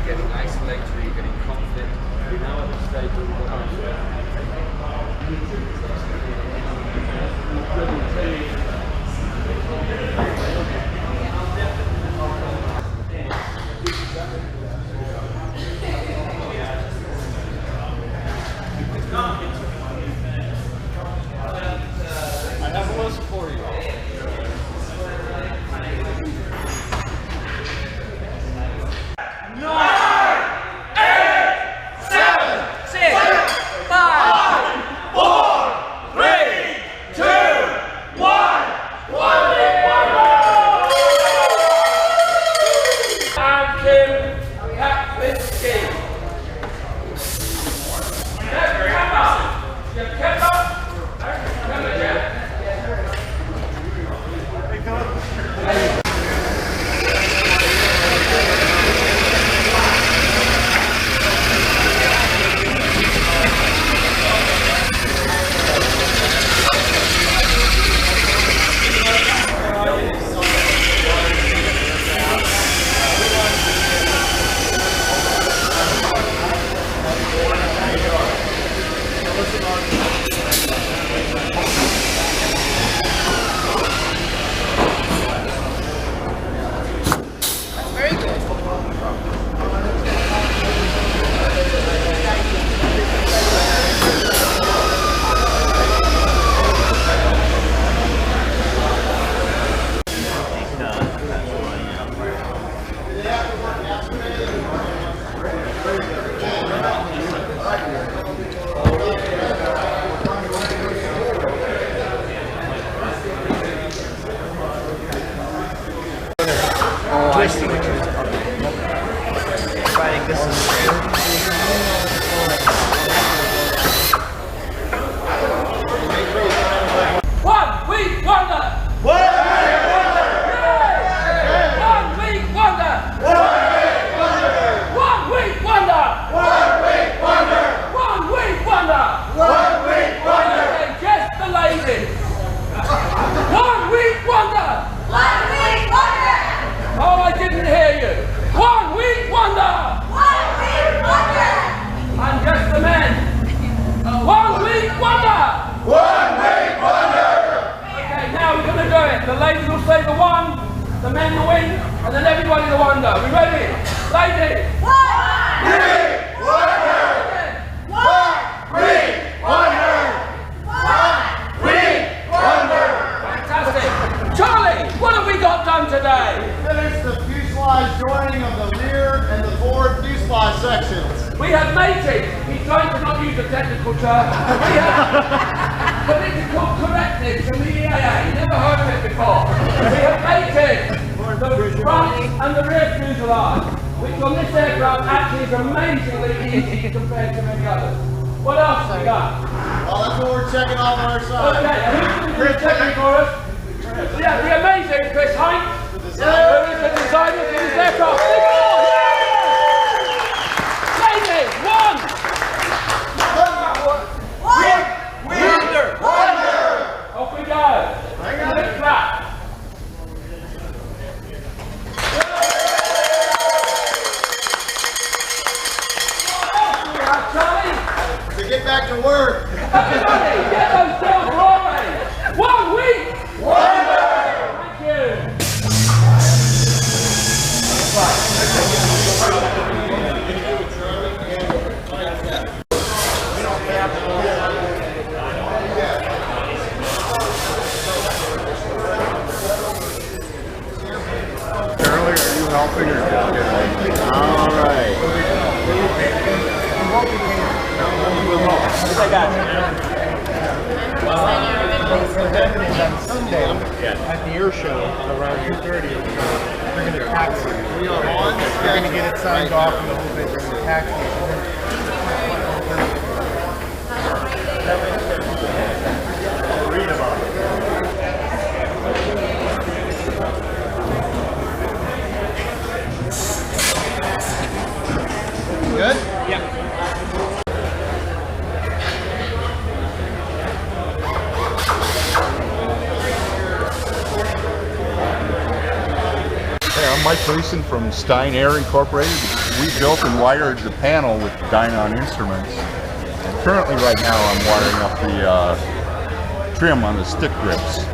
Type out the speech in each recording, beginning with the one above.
you're getting isolated, or you're getting conflict. We're now at the stage where we've got I have a list for you. The ladies will say the one, the men the wing, and then everybody the wonder. Are we ready? Ladies! One! Week wonder! One! Week wonder! One! Week wonder! Fantastic! Charlie, what have we got done today? We finished the fuselage joining of the rear and the forward fuselage sections. We have mated. He's trying to not use the technical term. We have political correctness from the EAA. Never heard of it before. We have mated the front and the rear fuselage, which on this aircraft actually is amazingly easy compared to many others. What else have we got? Well, that's what we're checking off on our side. Okay, and who's going to do the checking for us? Yeah, the amazing Chris Hines. Who is the designer for this aircraft? Ladies, one! Off we go. Hang on. Big clap. Charlie, to get back to work. Everybody, get those girls rolling. 1 week. Wonder. Thank you. Charlie, are you helping or just All right. What's I got? On Sunday at the air show around 2:30. They're going to tax it. They're going to get it signed off in a little bit. They're going to tax it. Read about it. Good? Yeah. Hey, I'm Mike Gleason from Zenair Incorporated. we built and wired the panel with Dynon instruments. And currently right now I'm wiring up the trim on the stick grips,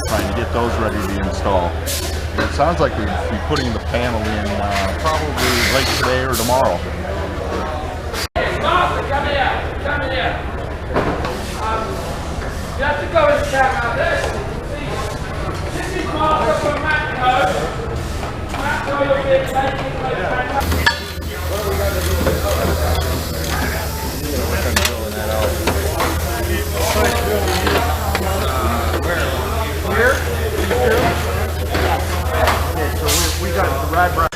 trying to get those ready to install. And it sounds like we'll be putting the panel in probably late today or tomorrow. Martha, come here, come here. You have to go and check out this. This is Martha from Matco. Matco, you'll be taking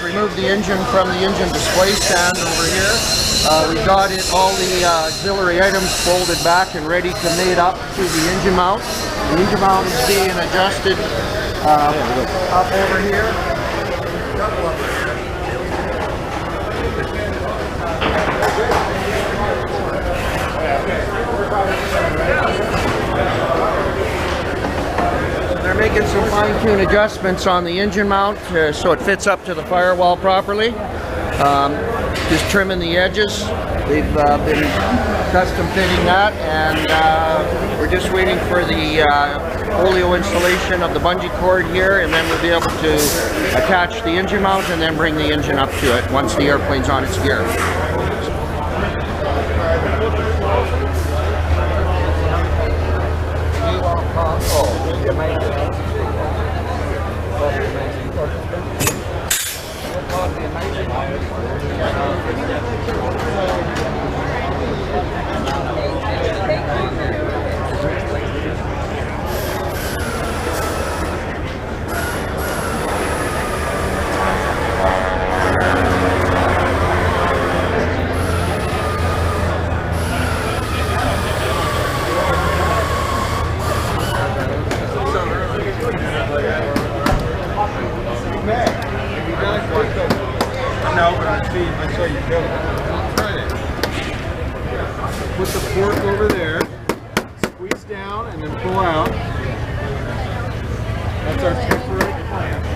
Remove the engine from the engine display stand over here. We got all the auxiliary items folded back and ready to mate up to the engine mount. The engine mount is being adjusted up over here. They're making some fine-tune adjustments on the engine mount so it fits up to the firewall properly. Just trimming the edges. They've been custom fitting that, and we're just waiting for the oleo installation of the bungee cord here, and then we'll be able to attach the engine mount and then bring the engine up to it once the airplane's on its gear. Put the fork over there, squeeze down, and then pull out. That's our temporary clamp.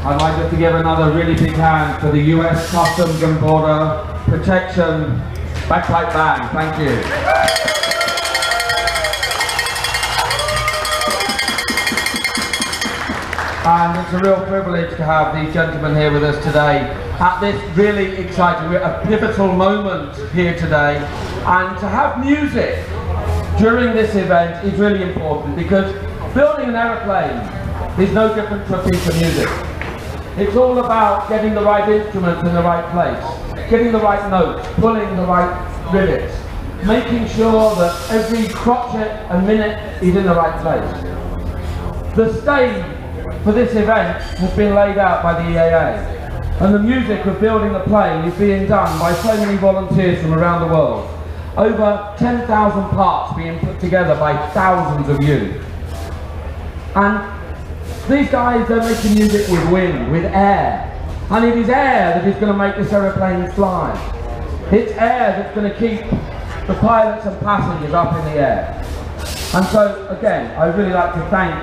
I'd like us to give another really big hand for the US Customs and Border Protection Bagpipe Band. Thank you. And it's a real privilege to have these gentlemen here with us today at this really exciting, a pivotal moment here today. And to have music during this event is really important, because building an aeroplane is no different to a piece of music. It's all about getting the right instruments in the right place, getting the right notes, pulling the right rivets, making sure that every crotchet and minute is in the right place. The stage for this event has been laid out by the EAA, and the music of building the plane is being done by so many volunteers from around the world. Over 10,000 parts being put together by thousands of you. And these guys are making music with wind, with air. And it is air that is going to make this aeroplane fly. It's air that's going to keep the pilots and passengers up in the air. And so, again, I'd really like to thank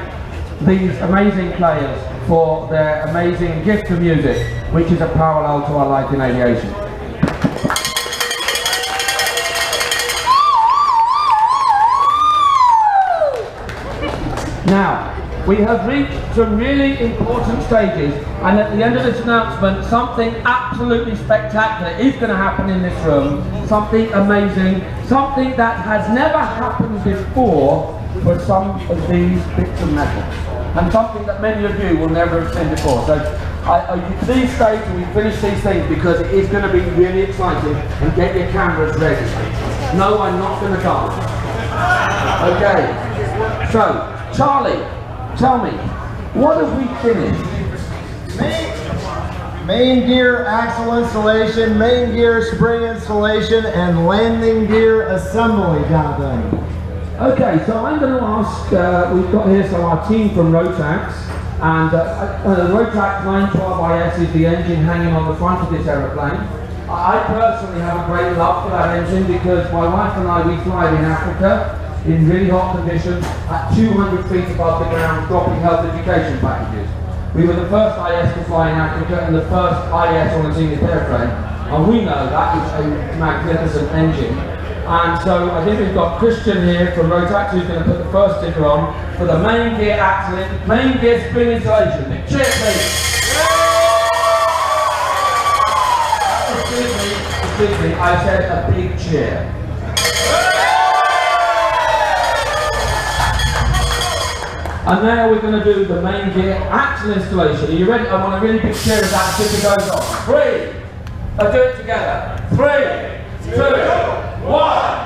these amazing players for their amazing gift of music, which is a parallel to our life in aviation. Now, we have reached some really important stages, and at the end of this announcement, something absolutely spectacular is going to happen in this room. Something amazing, something that has never happened before for some of these bits of metal, and something that many of you will never have seen before. So, please stay till we finish these things, because it is going to be really exciting, and get your cameras ready. No, I'm not going to die. Okay, so, Charlie, tell me, what have we finished? Main gear axle installation, main gear spring installation, and landing gear assembly got done. Okay, so I'm going to ask, we've got here our team from Rotax, and Rotax 912IS is the engine hanging on the front of this aeroplane. I personally have a great love for that engine, because my wife and I, we fly in Africa in really hot conditions at 200 feet above the ground, dropping health education packages. We were the first IS to fly in Africa and the first IS on a Zenith airplane, and we know that is a magnificent engine. And so I think we've got Christian here from Rotax, who's going to put the first sticker on for the main gear axle, main gear spring installation. Big cheer, please. Excuse me, I said a big cheer. And now we're going to do the main gear axle installation. Are you ready? I want a really big cheer as that sticker goes on. 3, let's do it together. 3, 2, 1.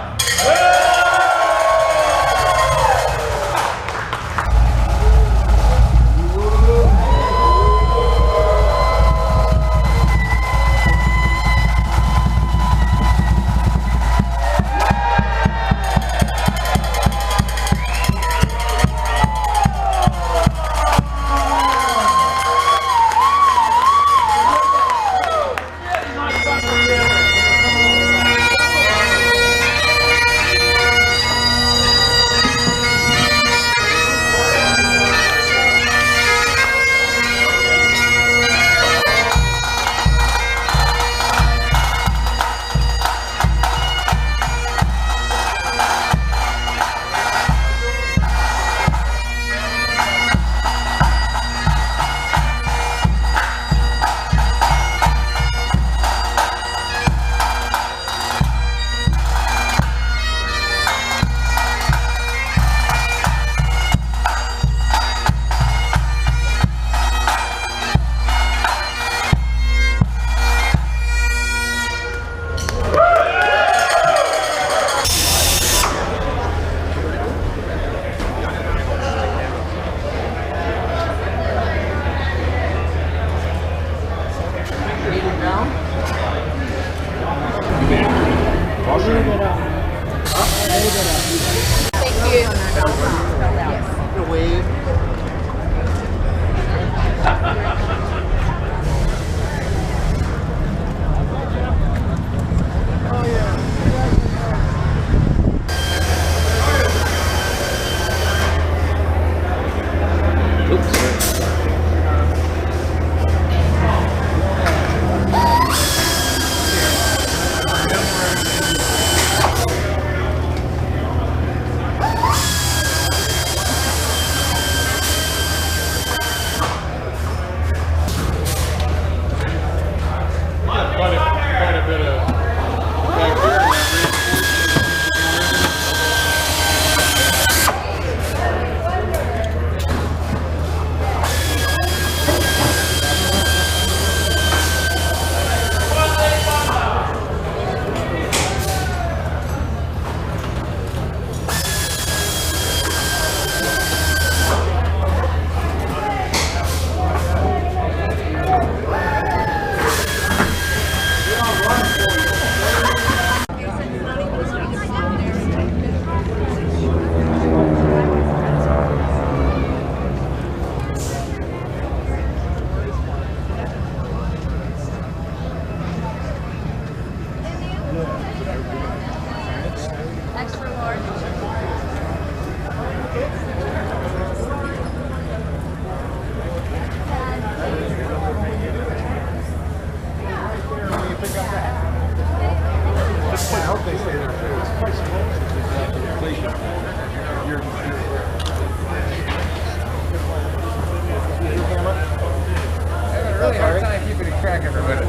really hard time keeping track of everybody.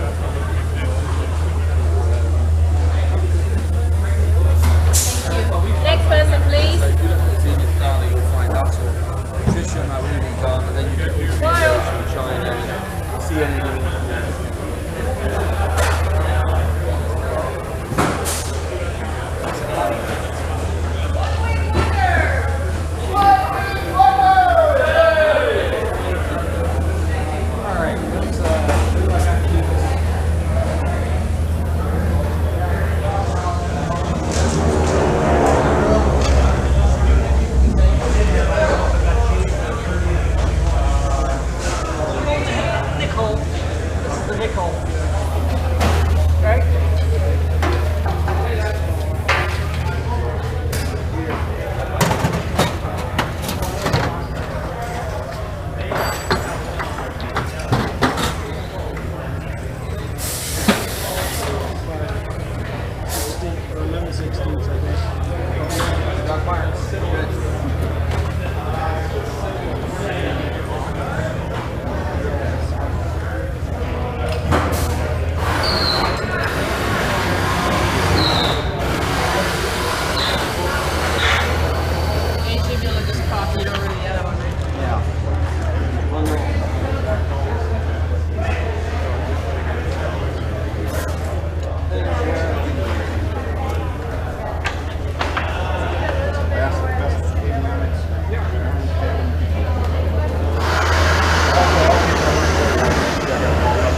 Next person, please. You'll find that sort of position, that really done, and then you get these videos from China and see anything.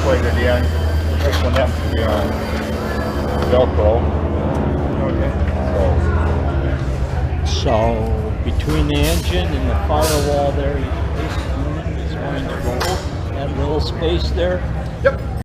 At the end. This one happens to be on Velcro. Okay. So between the engine and the firewall there, this unit is going to go that little space there. Yep.